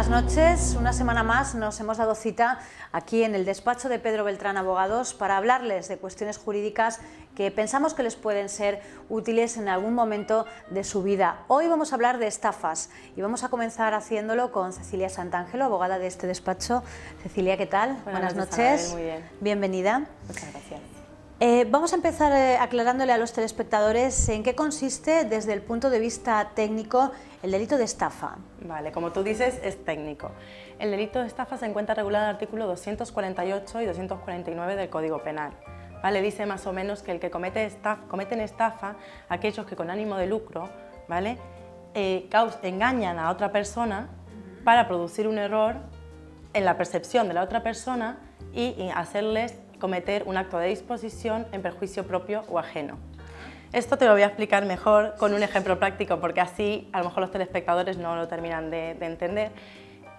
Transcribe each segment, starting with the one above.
buenas noches. Una semana más nos hemos dado cita aquí en el despacho de Pedro Beltrán Abogados para hablarles de cuestiones jurídicas que pensamos que les pueden ser útiles en algún momento de su vida. Hoy vamos a hablar de estafas y vamos a comenzar haciéndolo con Cecilia Santangelo, abogada de este despacho. Cecilia, ¿qué tal? Buenas noches. Anabel, muy bien. Bienvenida. Muchas gracias. Vamos a empezar aclarándole a los telespectadores en qué consiste desde el punto de vista técnico el delito de estafa. Vale, como tú dices, es técnico. El delito de estafa se encuentra regulado en el artículo 248 y 249 del Código Penal. ¿Vale? Dice más o menos que el que cometen estafa aquellos que con ánimo de lucro, ¿vale? Engañan a otra persona para producir un error en la percepción de la otra persona y hacerles cometer un acto de disposición en perjuicio propio o ajeno. Esto te lo voy a explicar mejor con un ejemplo práctico, porque así a lo mejor los telespectadores no lo terminan de entender.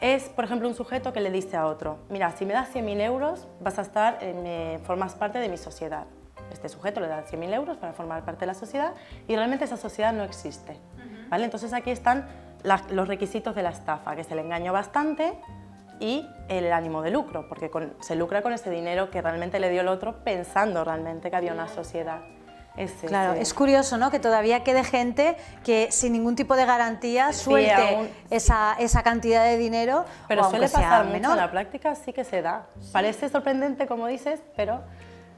Es, por ejemplo, un sujeto que le dice a otro: mira, si me das 100.000 euros, vas a estar, formas parte de mi sociedad. Este sujeto le da 100.000 euros para formar parte de la sociedad y realmente esa sociedad no existe. ¿Vale? Entonces aquí están los requisitos de la estafa, que es el engaño bastante y el ánimo de lucro, porque se lucra con ese dinero que realmente le dio el otro pensando realmente que había una sociedad. Claro, es curioso, ¿no?, que todavía quede gente que sin ningún tipo de garantía suelte esa cantidad de dinero. Pero suele pasar mucho en la práctica, sí que se da. Sí. Parece sorprendente, como dices, pero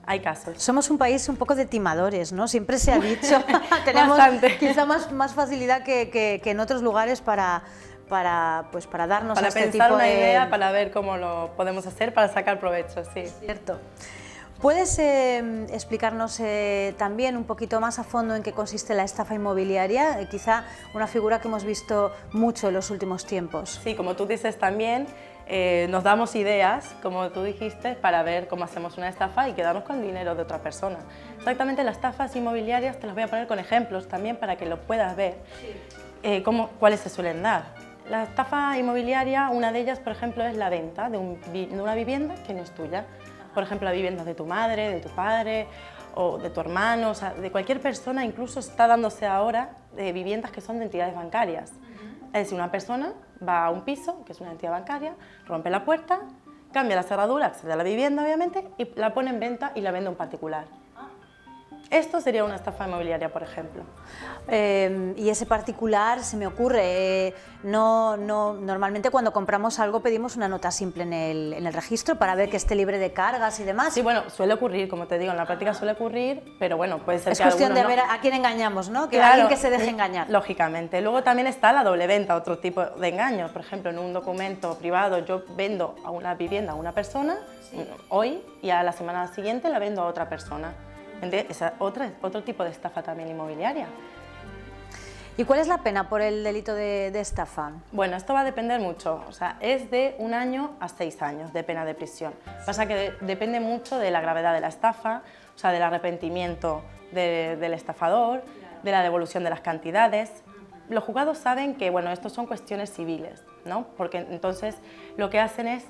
hay casos. Somos un país un poco de timadores, ¿no? Siempre se ha dicho. Tenemos quizá más facilidad que en otros lugares para darnos para este pensar tipo una de idea, para ver cómo lo podemos hacer para sacar provecho, sí. Es cierto. ¿Puedes explicarnos también un poquito más a fondo en qué consiste la estafa inmobiliaria? Quizá una figura que hemos visto mucho en los últimos tiempos. Sí, como tú dices también, nos damos ideas, como tú dijiste, para ver cómo hacemos una estafa y quedarnos con el dinero de otra persona. Exactamente, las estafas inmobiliarias te las voy a poner con ejemplos también para que lo puedas ver, cuáles se suelen dar. La estafa inmobiliaria, una de ellas, por ejemplo, es la venta de una vivienda que no es tuya. Por ejemplo, la vivienda de tu madre, de tu padre o de tu hermano, o sea, de cualquier persona. Incluso está dándose ahora viviendas que son de entidades bancarias. Es decir, una persona va a un piso, que es una entidad bancaria, rompe la puerta, cambia la cerradura, accede a la vivienda obviamente, y la pone en venta y la vende a un particular. Esto sería una estafa inmobiliaria, por ejemplo. Y ese particular, se me ocurre, normalmente cuando compramos algo pedimos una nota simple en el registro para ver que esté libre de cargas y demás. Sí, bueno, suele ocurrir, como te digo, en la práctica suele ocurrir, pero bueno, puede ser es que cuestión de no. ver a quién engañamos, ¿no? Que claro, alguien que se deje engañar. Lógicamente. Luego también está la doble venta, otro tipo de engaño. Por ejemplo, en un documento privado yo vendo a una vivienda a una persona hoy y a la semana siguiente la vendo a otra persona. Esa otro tipo de estafa también inmobiliaria. ¿Y cuál es la pena por el delito de estafa? Bueno, esto va a depender mucho, o sea, es de 1 año a 6 años de pena de prisión. Pasa que depende mucho de la gravedad de la estafa, o sea, del arrepentimiento del estafador, de la devolución de las cantidades. Los juzgados saben que, bueno, estos son cuestiones civiles, ¿no? Porque entonces lo que hacen es,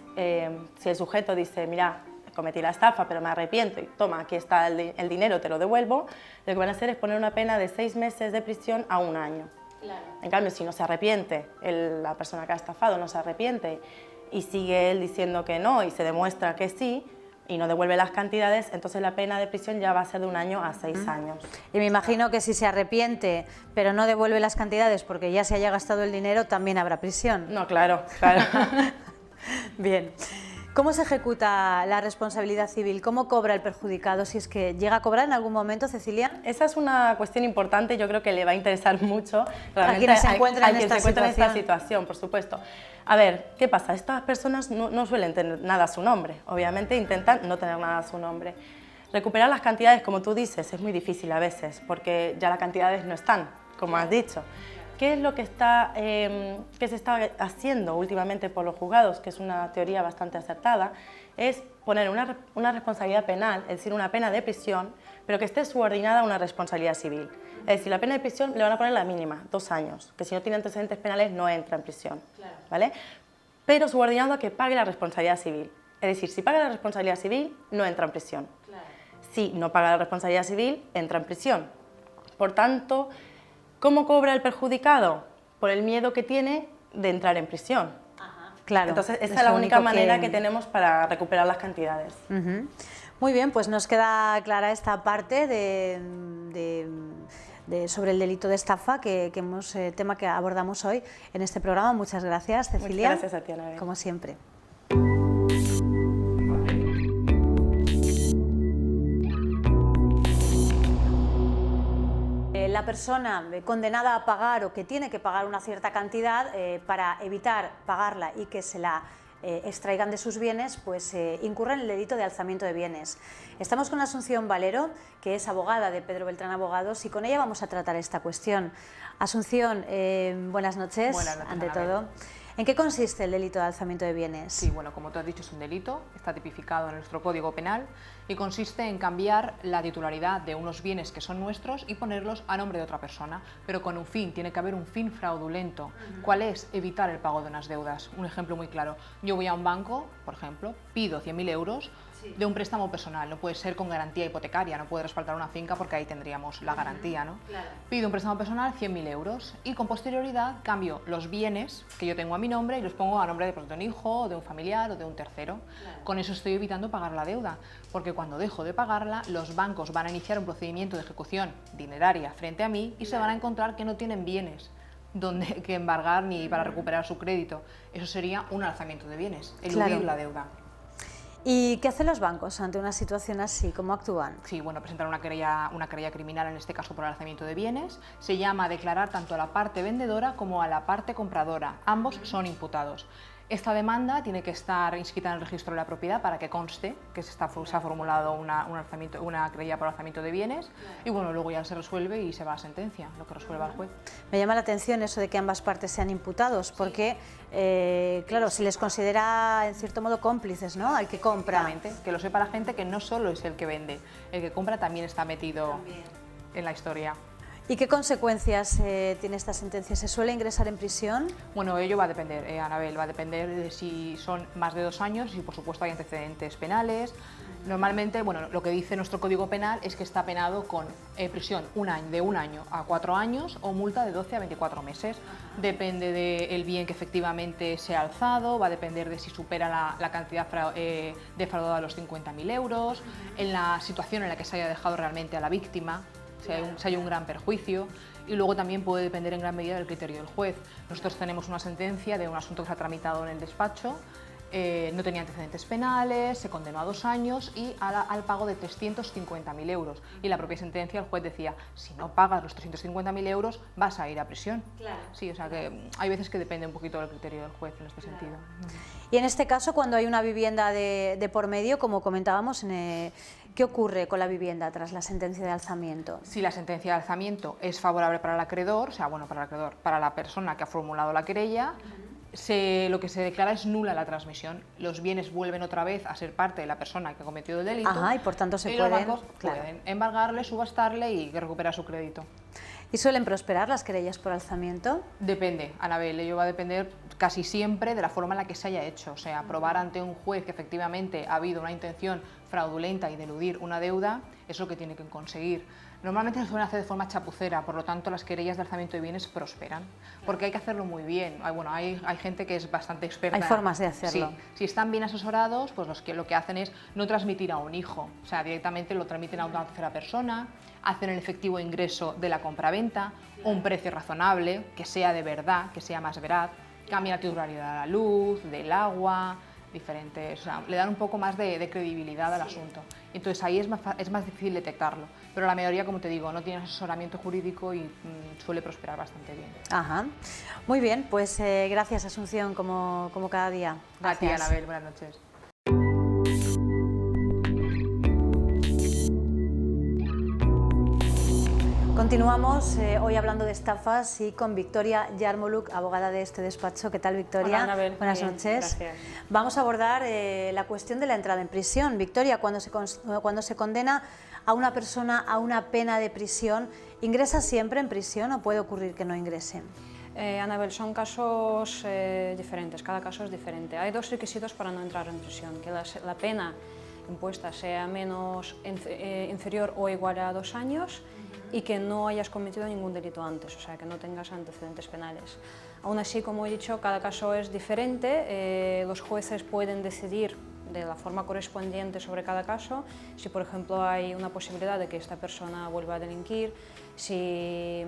si el sujeto dice, mira, cometí la estafa, pero me arrepiento y toma, aquí está el dinero, te lo devuelvo, lo que van a hacer es poner una pena de 6 meses de prisión a 1 año. Claro. En cambio, si no se arrepiente, la persona que ha estafado no se arrepiente y sigue él diciendo que no y se demuestra que sí y no devuelve las cantidades, entonces la pena de prisión ya va a ser de 1 año a 6 años. Y me imagino que si se arrepiente, pero no devuelve las cantidades porque ya se haya gastado el dinero, también habrá prisión. No, claro, claro. Bien. ¿Cómo se ejecuta la responsabilidad civil? ¿Cómo cobra el perjudicado? Si es que llega a cobrar en algún momento, Cecilia. Esa es una cuestión importante, yo creo que le va a interesar mucho a quienes se encuentran en esta situación, por supuesto. A ver, ¿qué pasa? Estas personas no suelen tener nada a su nombre, obviamente intentan no tener nada a su nombre. Recuperar las cantidades, como tú dices, es muy difícil a veces, porque ya las cantidades no están, como has dicho. ¿Qué es lo que se está haciendo últimamente por los juzgados, que es una teoría bastante acertada? Es poner una responsabilidad penal, es decir, una pena de prisión, pero que esté subordinada a una responsabilidad civil. Es decir, la pena de prisión le van a poner la mínima, 2 años, que si no tiene antecedentes penales no entra en prisión, ¿vale? Pero subordinado a que pague la responsabilidad civil. Es decir, si paga la responsabilidad civil, no entra en prisión. Si no paga la responsabilidad civil, entra en prisión. Por tanto, ¿cómo cobra el perjudicado? Por el miedo que tiene de entrar en prisión. Claro, Entonces, esa es es la lo única único manera que tenemos para recuperar las cantidades. Muy bien, pues nos queda clara esta parte sobre el delito de estafa, tema que abordamos hoy en este programa. Muchas gracias, Cecilia. Muchas gracias a ti, Anabel. Como siempre. La persona condenada a pagar o que tiene que pagar una cierta cantidad para evitar pagarla y que se la extraigan de sus bienes, pues incurre en el delito de alzamiento de bienes. Estamos con Asunción Valero, que es abogada de Pedro Beltrán Abogados, y con ella vamos a tratar esta cuestión. Asunción, buenas noches. Buenas noches, ante Anabel. todo. ¿En qué consiste el delito de alzamiento de bienes? Sí, bueno, como tú has dicho, es un delito, está tipificado en nuestro Código Penal y consiste en cambiar la titularidad de unos bienes que son nuestros y ponerlos a nombre de otra persona, pero con un fin, tiene que haber un fin fraudulento. ¿Cuál es? Evitar el pago de unas deudas. Un ejemplo muy claro, yo voy a un banco, por ejemplo, pido 100.000 euros de un préstamo personal, no puede ser con garantía hipotecaria, no puede respaldar una finca porque ahí tendríamos la garantía, ¿no? Claro. Pido un préstamo personal 100.000 euros y con posterioridad cambio los bienes que yo tengo a mi nombre y los pongo a nombre de un hijo, o de un familiar o de un tercero. Claro. Con eso estoy evitando pagar la deuda, porque cuando dejo de pagarla, los bancos van a iniciar un procedimiento de ejecución dineraria frente a mí y se van a encontrar que no tienen bienes donde que embargar ni para recuperar su crédito. Eso sería un alzamiento de bienes, eludir Claro. la deuda. ¿Y qué hacen los bancos ante una situación así? ¿Cómo actúan? Sí, bueno, presentar una querella criminal, en este caso por alzamiento de bienes. Se llama a declarar tanto a la parte vendedora como a la parte compradora. Ambos son imputados. Esta demanda tiene que estar inscrita en el registro de la propiedad para que conste que se ha formulado una querella por alzamiento de bienes y bueno, luego ya se resuelve y se va a sentencia, lo que resuelva el juez. Me llama la atención eso de que ambas partes sean imputados, porque, claro, se les considera en cierto modo cómplices, ¿no?, al que compra. Exactamente, que lo sepa la gente, que no solo es el que vende, el que compra también está metido en la historia. ¿Y qué consecuencias tiene esta sentencia? ¿Se suele ingresar en prisión? Bueno, ello va a depender, Anabel, va a depender de si son más de 2 años y por supuesto hay antecedentes penales. Normalmente, bueno, lo que dice nuestro Código Penal es que está penado con prisión de 1 año a 4 años o multa de 12 a 24 meses. Depende del bien que efectivamente se ha alzado, va a depender de si supera la cantidad defraudada a los 50.000 euros, en la situación en la que se haya dejado realmente a la víctima, si hay un gran perjuicio, y luego también puede depender en gran medida del criterio del juez. Nosotros tenemos una sentencia de un asunto que se ha tramitado en el despacho, no tenía antecedentes penales, se condenó a 2 años y al pago de 350.000 euros. Y la propia sentencia, el juez decía, si no pagas los 350.000 euros vas a ir a prisión. Claro. Sí, o sea que hay veces que depende un poquito del criterio del juez en este sentido. Y en este caso, cuando hay una vivienda de por medio, como comentábamos, ¿qué ocurre con la vivienda tras la sentencia de alzamiento? Si la sentencia de alzamiento es favorable para el acreedor, o sea, bueno, para la persona que ha formulado la querella, lo que se declara es nula la transmisión. Los bienes vuelven otra vez a ser parte de la persona que ha cometido el delito. Ajá, y por tanto los bancos pueden embargarle, subastarle y recuperar su crédito. ¿Y suelen prosperar las querellas por alzamiento? Depende, Anabel, ello va a depender casi siempre de la forma en la que se haya hecho. O sea, probar ante un juez que efectivamente ha habido una intención fraudulenta y de eludir una deuda es lo que tiene que conseguir. Normalmente se suelen hacer de forma chapucera, por lo tanto las querellas de alzamiento de bienes prosperan, porque hay que hacerlo muy bien. Hay gente que es bastante experta. Hay formas de hacerlo. Sí. Si están bien asesorados, pues lo que hacen es no transmitir a un hijo, o sea, directamente lo transmiten a una tercera persona, hacen el efectivo ingreso de la compraventa, un precio razonable, que sea de verdad, que sea más veraz, cambian la titularidad de la luz, del agua, diferentes, o sea, le dan un poco más de credibilidad al asunto. Entonces ahí es más difícil detectarlo, pero la mayoría, como te digo, no tiene asesoramiento jurídico y suele prosperar bastante bien. Ajá. Muy bien, pues gracias, Asunción, como cada día. Gracias. A ti, Anabel, buenas noches. Continuamos hoy hablando de estafas y con Victoria Yarmoluk, abogada de este despacho. ¿Qué tal, Victoria? Hola, Anabel. Buenas Bien, noches. gracias. Vamos a abordar la cuestión de la entrada en prisión. Victoria, cuando se condena a una persona a una pena de prisión, ¿ingresa siempre en prisión o puede ocurrir que no ingrese? Anabel, son casos diferentes, cada caso es diferente. Hay 2 requisitos para no entrar en prisión, que la pena impuesta sea inferior o igual a 2 años y que no hayas cometido ningún delito antes, o sea, que no tengas antecedentes penales. Aún así, como he dicho, cada caso es diferente, los jueces pueden decidir de la forma correspondiente sobre cada caso, si por ejemplo hay una posibilidad de que esta persona vuelva a delinquir, si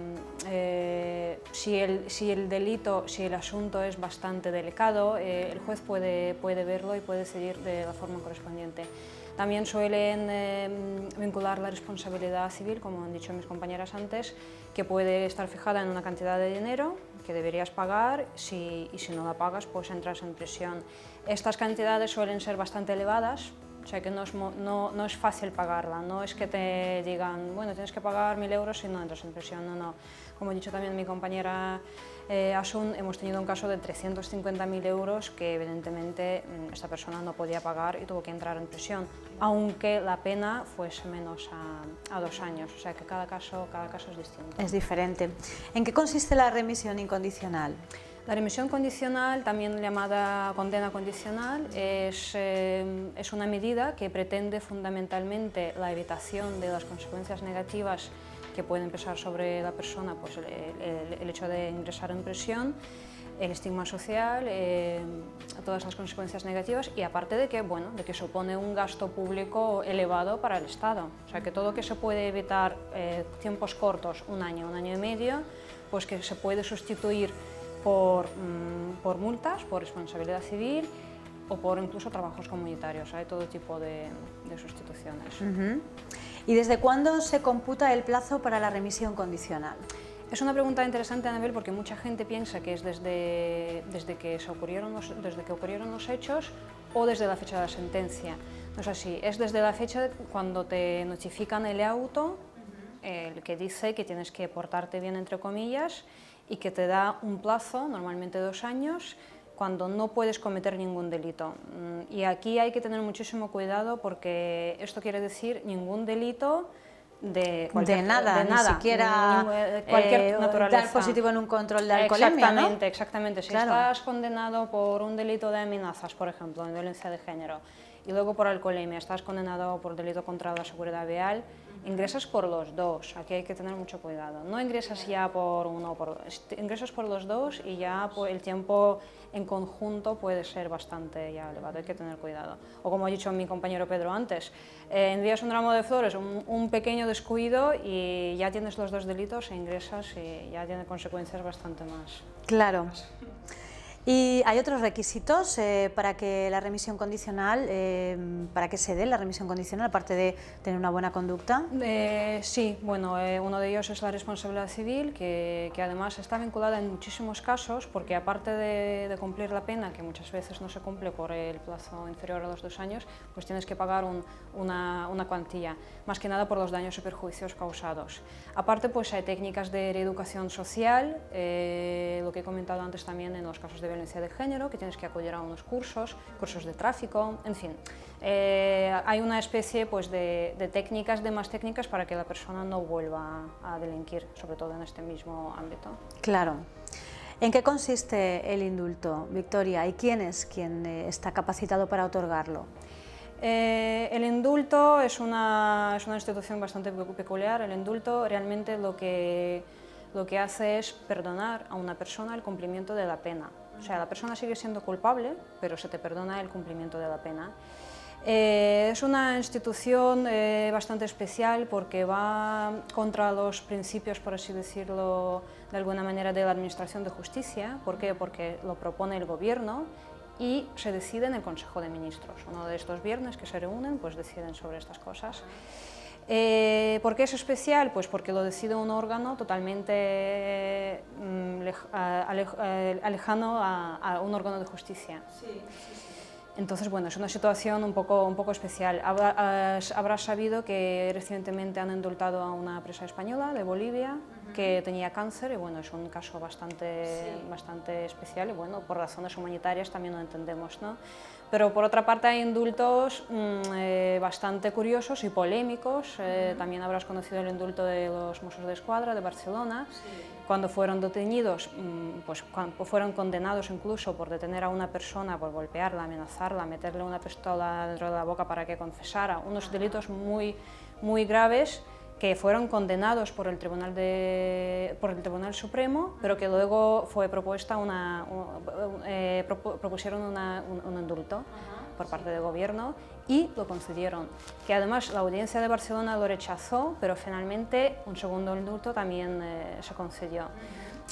el asunto es bastante delicado, el juez puede verlo y puede decidir de la forma correspondiente. También suelen vincular la responsabilidad civil, como han dicho mis compañeras antes, que puede estar fijada en una cantidad de dinero que deberías pagar y si no la pagas pues entras en prisión. Estas cantidades suelen ser bastante elevadas, o sea que no es fácil pagarla, no es que te digan, bueno, tienes que pagar 1000 euros si no entras en prisión, no. Como ha dicho también mi compañera Asun, hemos tenido un caso de 350.000 euros que evidentemente esta persona no podía pagar y tuvo que entrar en prisión, aunque la pena fuese menos a 2 años, o sea que cada caso es distinto. Es diferente. ¿En qué consiste la remisión incondicional? La remisión condicional, también llamada condena condicional, es una medida que pretende fundamentalmente la evitación de las consecuencias negativas que pueden pesar sobre la persona, pues el hecho de ingresar en prisión, el estigma social, todas las consecuencias negativas y aparte de que supone un gasto público elevado para el Estado. O sea que todo que se puede evitar tiempos cortos, un año y medio, pues que se puede sustituir por multas, por responsabilidad civil o por incluso trabajos comunitarios. Hay todo tipo de sustituciones. ¿Y desde cuándo se computa el plazo para la remisión condicional? Es una pregunta interesante, Anabel, porque mucha gente piensa que es desde que ocurrieron los hechos o desde la fecha de la sentencia. No es así, es desde la fecha cuando te notifican el auto, el que dice que tienes que portarte bien, entre comillas, y que te da un plazo, normalmente 2 años, cuando no puedes cometer ningún delito. Y aquí hay que tener muchísimo cuidado porque esto quiere decir ningún delito de nada, ni siquiera cualquier naturaleza. Dar positivo en un control de alcoholemia, ¿no? Exactamente. Si claro. Estás condenado por un delito de amenazas, por ejemplo, en violencia de género, y luego por alcoholemia, estás condenado por delito contra la seguridad vial, ingresas por los dos. Aquí hay que tener mucho cuidado. No ingresas ya por uno, ingresas por los dos y ya el tiempo en conjunto puede ser bastante ya elevado, hay que tener cuidado. O como ha dicho mi compañero Pedro antes, envías un ramo de flores, un pequeño descuido y ya tienes los 2 delitos e ingresas y ya tiene consecuencias bastante más. Claro. ¿Y hay otros requisitos para que la remisión condicional, para que se dé la remisión condicional, aparte de tener una buena conducta? Sí, bueno, uno de ellos es la responsabilidad civil, que además está vinculada en muchísimos casos, porque aparte de cumplir la pena, que muchas veces no se cumple por el plazo inferior a los 2 años, pues tienes que pagar una cuantía, más que nada por los daños y perjuicios causados. Aparte, pues hay técnicas de reeducación social, lo que he comentado antes también en los casos de violencia de género, que tienes que acudir a unos cursos de tráfico, en fin. Hay una especie pues, de técnicas, de más técnicas para que la persona no vuelva a delinquir, sobre todo en este mismo ámbito. Claro. ¿En qué consiste el indulto, Victoria? ¿Y quién es quien está capacitado para otorgarlo? El indulto es una institución bastante peculiar. El indulto realmente lo que hace es perdonar a una persona el cumplimiento de la pena. O sea, la persona sigue siendo culpable, pero se te perdona el cumplimiento de la pena. Es una institución bastante especial porque va contra los principios, por así decirlo, de alguna manera, de la Administración de Justicia. ¿Por qué? Porque lo propone el Gobierno y se decide en el Consejo de Ministros. Uno de estos viernes que se reúnen, pues deciden sobre estas cosas. ¿Por qué es especial? Pues porque lo decide un órgano totalmente alejano a un órgano de justicia. Entonces, bueno, es una situación un poco especial. Habrás sabido que recientemente han indultado a una presa española de Bolivia que tenía cáncer y bueno, es un caso bastante especial y bueno, por razones humanitarias también lo entendemos, ¿no? Pero por otra parte hay indultos bastante curiosos y polémicos. También habrás conocido el indulto de los Mossos d'Esquadra de Barcelona. Cuando fueron detenidos, pues fueron condenados incluso por detener a una persona, por golpearla, amenazarla, meterle una pistola dentro de la boca para que confesara, unos delitos muy graves que fueron condenados por el Tribunal Supremo, pero que luego fue propuesta propusieron un indulto por parte del gobierno y lo concedieron. Que además la audiencia de Barcelona lo rechazó, pero finalmente un segundo indulto también se concedió.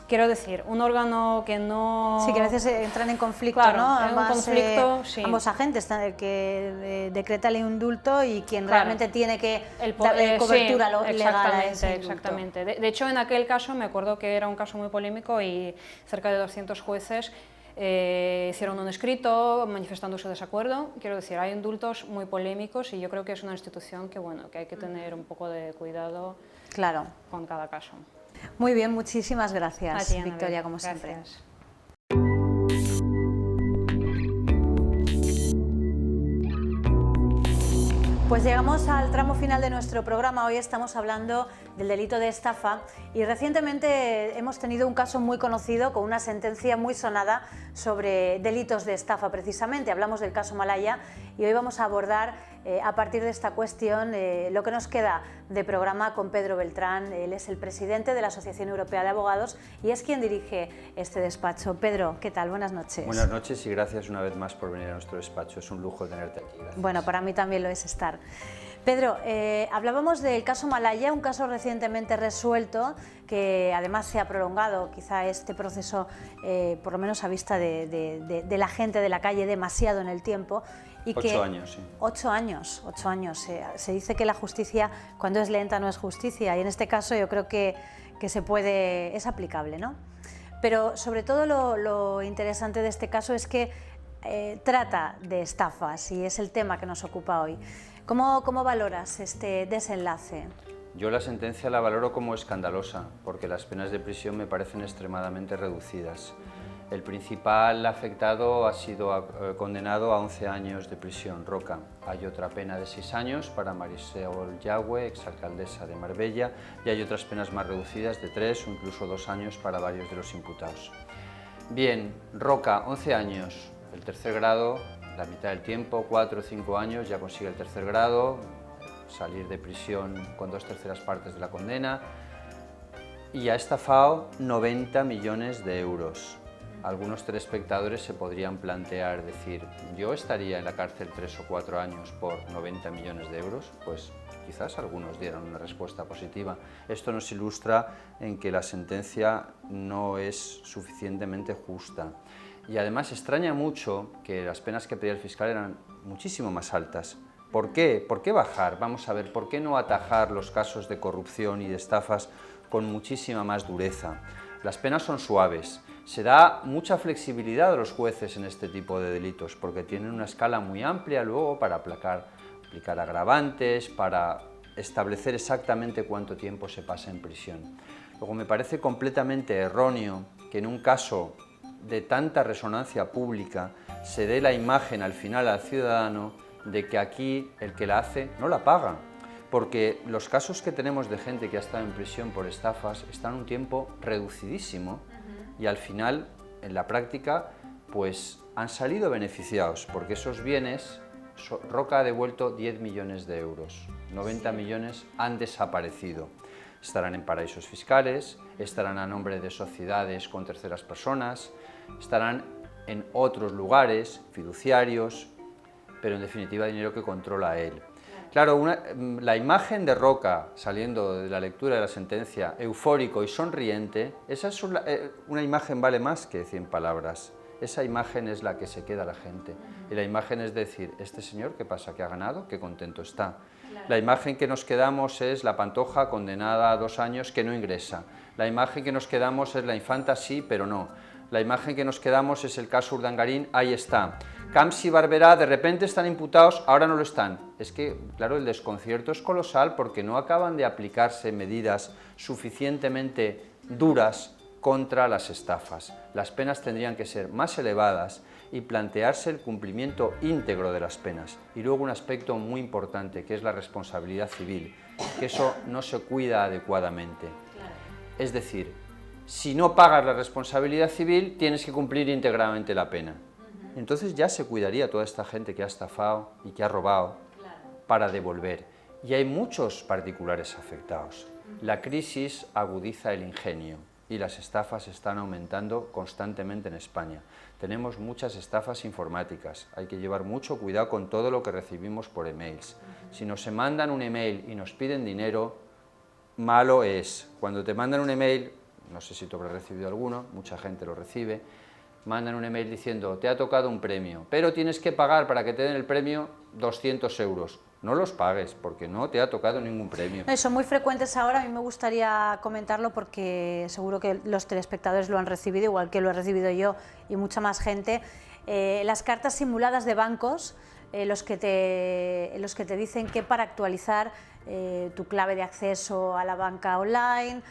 Quiero decir, un órgano que no... Sí, que a veces entran en conflicto, claro, ¿no? en un conflicto, sí. Ambos agentes, el que decreta el indulto y quien realmente tiene que darle cobertura legal a ese indulto. Exactamente. De hecho, en aquel caso me acuerdo que era un caso muy polémico y cerca de 200 jueces hicieron un escrito manifestando su desacuerdo. Quiero decir, hay indultos muy polémicos y yo creo que es una institución que, bueno, que hay que tener un poco de cuidado con cada caso. Muy bien, muchísimas gracias, ti, Victoria, como gracias. siempre. Pues llegamos al tramo final de nuestro programa. Hoy estamos hablando del delito de estafa y recientemente hemos tenido un caso muy conocido con una sentencia muy sonada sobre delitos de estafa precisamente. Hablamos del caso Malaya y hoy vamos a abordar a partir de esta cuestión lo que nos queda de programa con Pedro Beltrán. Él es el presidente de la Asociación Europea de Abogados y es quien dirige este despacho. Pedro, ¿qué tal? Buenas noches. Buenas noches y gracias una vez más por venir a nuestro despacho. Es un lujo tenerte aquí. Gracias. Bueno, para mí también lo es estar. Pedro, hablábamos del caso Malaya, un caso recientemente resuelto que además se ha prolongado quizá este proceso, por lo menos a vista de la gente de la calle, demasiado en el tiempo. Y 8 años, sí. 8 años. Se dice que la justicia, cuando es lenta, no es justicia, y en este caso yo creo que es aplicable, ¿no? Pero sobre todo lo interesante de este caso es que trata de estafas y es el tema que nos ocupa hoy. ¿Cómo valoras este desenlace? Yo la sentencia la valoro como escandalosa, porque las penas de prisión me parecen extremadamente reducidas. El principal afectado ha sido condenado a 11 años de prisión, Roca. Hay otra pena de 6 años para Marisol Yagüe, exalcaldesa de Marbella, y hay otras penas más reducidas de 3 o incluso 2 años para varios de los imputados. Bien, Roca, 11 años, el tercer grado, la mitad del tiempo, 4 o 5 años, ya consigue el tercer grado, salir de prisión con 2/3 partes de la condena y ha estafado 90 millones de euros. Algunos telespectadores se podrían plantear, decir, ¿yo estaría en la cárcel 3 o 4 años por 90 millones de euros? Pues quizás algunos dieran una respuesta positiva. Esto nos ilustra en que la sentencia no es suficientemente justa. Y además extraña mucho que las penas que pedía el fiscal eran muchísimo más altas. ¿Por qué? ¿Por qué bajar? Vamos a ver, ¿por qué no atajar los casos de corrupción y de estafas con muchísima más dureza? Las penas son suaves. Se da mucha flexibilidad a los jueces en este tipo de delitos porque tienen una escala muy amplia luego para aplicar agravantes, para establecer exactamente cuánto tiempo se pasa en prisión. Luego me parece completamente erróneo que en un caso de tanta resonancia pública se dé la imagen al final al ciudadano de que aquí el que la hace no la paga. Porque los casos que tenemos de gente que ha estado en prisión por estafas están un tiempo reducidísimo y al final, en la práctica, pues han salido beneficiados porque esos bienes, Roca ha devuelto 10 millones de euros, 90 millones han desaparecido. Estarán en paraísos fiscales, estarán a nombre de sociedades con terceras personas, estarán en otros lugares, fiduciarios, pero en definitiva dinero que controla él. Claro, la imagen de Roca saliendo de la lectura de la sentencia, eufórico y sonriente, esa es una imagen vale más que 100 palabras. Esa imagen es la que se queda a la gente. Y la imagen es decir, este señor, ¿qué pasa? ¿Que ha ganado? ¿Qué contento está? Claro. La imagen que nos quedamos es la Pantoja condenada a 2 años que no ingresa. La imagen que nos quedamos es la Infanta sí, pero no. La imagen que nos quedamos es el caso Urdangarín, ahí está. Camps y Barberá de repente están imputados, ahora no lo están. Es que, claro, el desconcierto es colosal porque no acaban de aplicarse medidas suficientemente duras contra las estafas. Las penas tendrían que ser más elevadas y plantearse el cumplimiento íntegro de las penas. Y luego un aspecto muy importante, que es la responsabilidad civil, que eso no se cuida adecuadamente. Es decir, si no pagas la responsabilidad civil, tienes que cumplir íntegramente la pena. Entonces ya se cuidaría toda esta gente que ha estafado y que ha robado para devolver. y hay muchos particulares afectados. La crisis agudiza el ingenio y las estafas están aumentando constantemente en España. Tenemos muchas estafas informáticas, hay que llevar mucho cuidado con todo lo que recibimos por emails. Si nos mandan un email y nos piden dinero, malo es. Cuando te mandan un email, no sé si tú habrás recibido alguno, mucha gente lo recibe, mandan un email diciendo, te ha tocado un premio, pero tienes que pagar para que te den el premio 200 euros. No los pagues, porque no te ha tocado ningún premio. Son muy frecuentes ahora, a mí me gustaría comentarlo porque seguro que los telespectadores lo han recibido, igual que lo he recibido yo y mucha más gente. Las cartas simuladas de bancos, los que te dicen que para actualizar tu clave de acceso a la banca online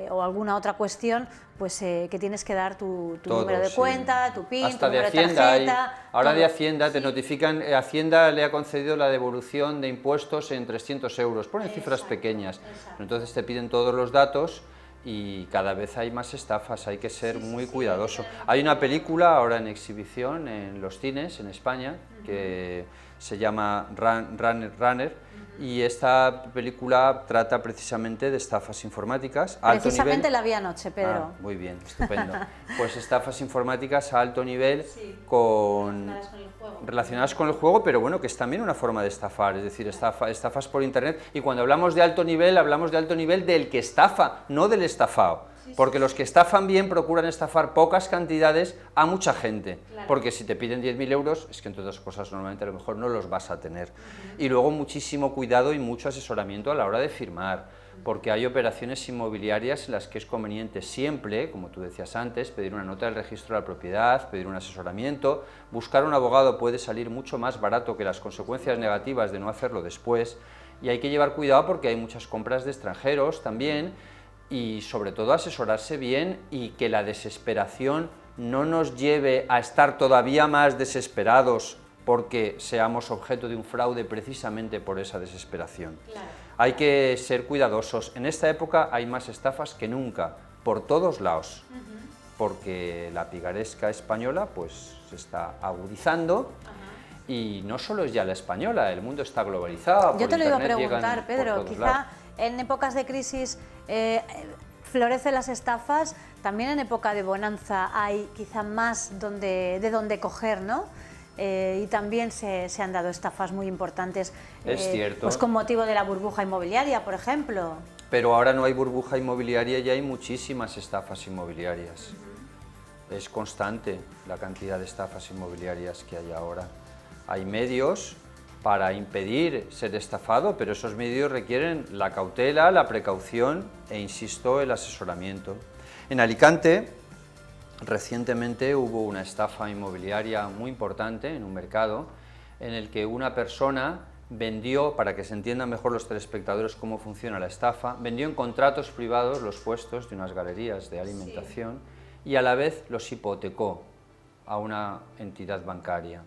o alguna otra cuestión, pues que tienes que dar tu número de cuenta, tu PIN, hasta tu número de Hacienda, de tarjeta. ahora todo. de Hacienda te notifican, Hacienda le ha concedido la devolución de impuestos en 300 euros, ponen cifras pequeñas, entonces te piden todos los datos y cada vez hay más estafas, hay que ser muy cuidadoso. Hay una película ahora en exhibición en los cines en España que se llama Runner, y esta película trata precisamente de estafas informáticas a alto nivel. Precisamente la vi anoche, Pedro. Muy bien, estupendo. Pues estafas informáticas a alto nivel relacionadas con el juego, pero bueno, que es también una forma de estafar, es decir, estafas por internet, y cuando hablamos de alto nivel del que estafa, no del estafado. Porque los que estafan bien procuran estafar pocas cantidades a mucha gente, porque si te piden 10.000 euros, es que entre otras cosas normalmente a lo mejor no los vas a tener. Y luego muchísimo cuidado y mucho asesoramiento a la hora de firmar, porque hay operaciones inmobiliarias en las que es conveniente siempre, como tú decías antes, pedir una nota del registro de la propiedad, pedir un asesoramiento, buscar un abogado puede salir mucho más barato que las consecuencias negativas de no hacerlo después, y hay que llevar cuidado porque hay muchas compras de extranjeros también, y sobre todo asesorarse bien y que la desesperación no nos lleve a estar todavía más desesperados porque seamos objeto de un fraude precisamente por esa desesperación. Claro. Hay que ser cuidadosos. En esta época hay más estafas que nunca, por todos lados, porque la picaresca española pues se está agudizando. Y no solo es ya la española, el mundo está globalizado. Yo te lo iba a preguntar, Pedro, quizá en épocas de crisis florecen las estafas, también en época de bonanza hay quizá más de donde coger, ¿no? Y también se han dado estafas muy importantes, es cierto. Pues con motivo de la burbuja inmobiliaria, por ejemplo. Pero ahora no hay burbuja inmobiliaria y hay muchísimas estafas inmobiliarias. Es constante la cantidad de estafas inmobiliarias que hay ahora. Hay medios para impedir ser estafado, pero esos medios requieren la cautela, la precaución e, insisto, el asesoramiento. En Alicante, recientemente hubo una estafa inmobiliaria muy importante en un mercado en el que una persona vendió, para que se entiendan mejor los telespectadores cómo funciona la estafa, vendió en contratos privados los puestos de unas galerías de alimentación y a la vez los hipotecó a una entidad bancaria.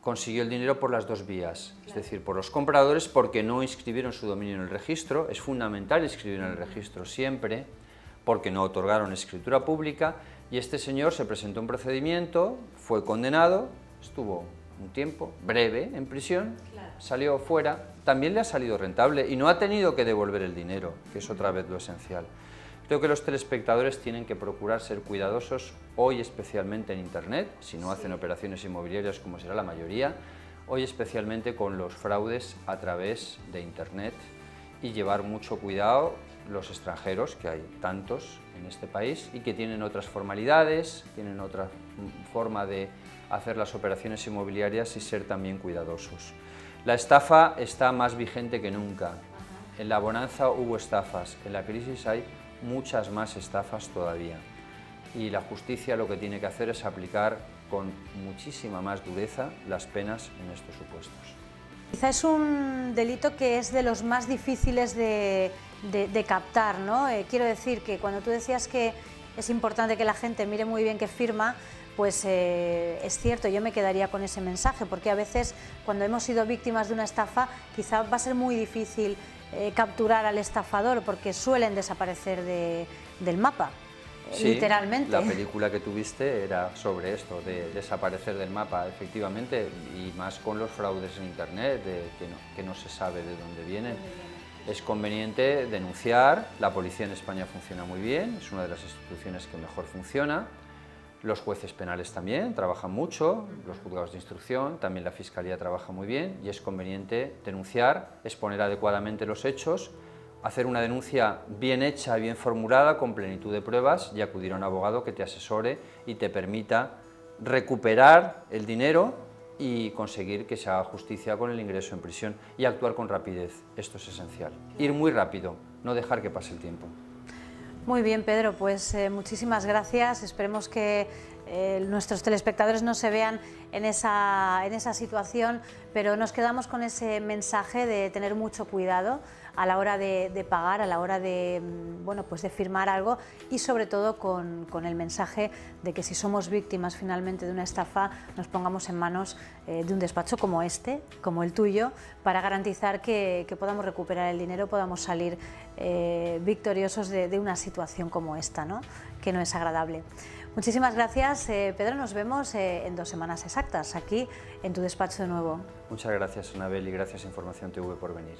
Consiguió el dinero por las dos vías, es decir, por los compradores porque no inscribieron su dominio en el registro, es fundamental inscribir en el registro siempre, porque no otorgaron escritura pública, y este señor se presentó un procedimiento, fue condenado, estuvo un tiempo breve en prisión, salió fuera, también le ha salido rentable y no ha tenido que devolver el dinero, que es otra vez lo esencial. Creo que los telespectadores tienen que procurar ser cuidadosos hoy, especialmente en Internet, si no hacen operaciones inmobiliarias como será la mayoría, hoy especialmente con los fraudes a través de Internet, y llevar mucho cuidado los extranjeros, que hay tantos en este país y que tienen otras formalidades, tienen otra forma de hacer las operaciones inmobiliarias y ser también cuidadosos. La estafa está más vigente que nunca. En la bonanza hubo estafas, en la crisis hay muchas más estafas todavía, y la justicia lo que tiene que hacer es aplicar con muchísima más dureza las penas en estos supuestos. Quizá es un delito que es de los más difíciles de captar, ¿no? Quiero decir que cuando tú decías que es importante que la gente mire muy bien qué firma, pues es cierto, yo me quedaría con ese mensaje, porque a veces cuando hemos sido víctimas de una estafa quizá va a ser muy difícil capturar al estafador porque suelen desaparecer del mapa. Sí, literalmente. la película que tuviste era sobre esto, de desaparecer del mapa, efectivamente, y más con los fraudes en Internet, que no se sabe de dónde vienen. Es conveniente denunciar, la policía en España funciona muy bien, es una de las instituciones que mejor funciona, los jueces penales también trabajan mucho, los juzgados de instrucción, también la Fiscalía trabaja muy bien, y es conveniente denunciar, exponer adecuadamente los hechos, hacer una denuncia bien hecha, bien formulada, con plenitud de pruebas, y acudir a un abogado que te asesore y te permita recuperar el dinero y conseguir que se haga justicia con el ingreso en prisión, y actuar con rapidez. Esto es esencial. Ir muy rápido, no dejar que pase el tiempo. Muy bien, Pedro, pues muchísimas gracias. Esperemos que nuestros telespectadores no se vean en esa situación, pero nos quedamos con ese mensaje de tener mucho cuidado a la hora de pagar, a la hora de, bueno, pues de firmar algo, y sobre todo con el mensaje de que si somos víctimas finalmente de una estafa, nos pongamos en manos de un despacho como este, como el tuyo, para garantizar que podamos recuperar el dinero, podamos salir victoriosos de una situación como esta, ¿no? Que no es agradable. Muchísimas gracias, Pedro. Nos vemos en 2 semanas exactas, aquí en tu despacho de nuevo. Muchas gracias, Anabel, y gracias a Información TV por venir.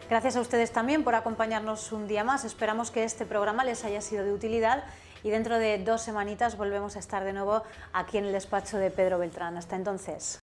Gracias a ustedes también por acompañarnos un día más. Esperamos que este programa les haya sido de utilidad, y dentro de 2 semanitas volvemos a estar de nuevo aquí en el despacho de Pedro Beltrán. Hasta entonces.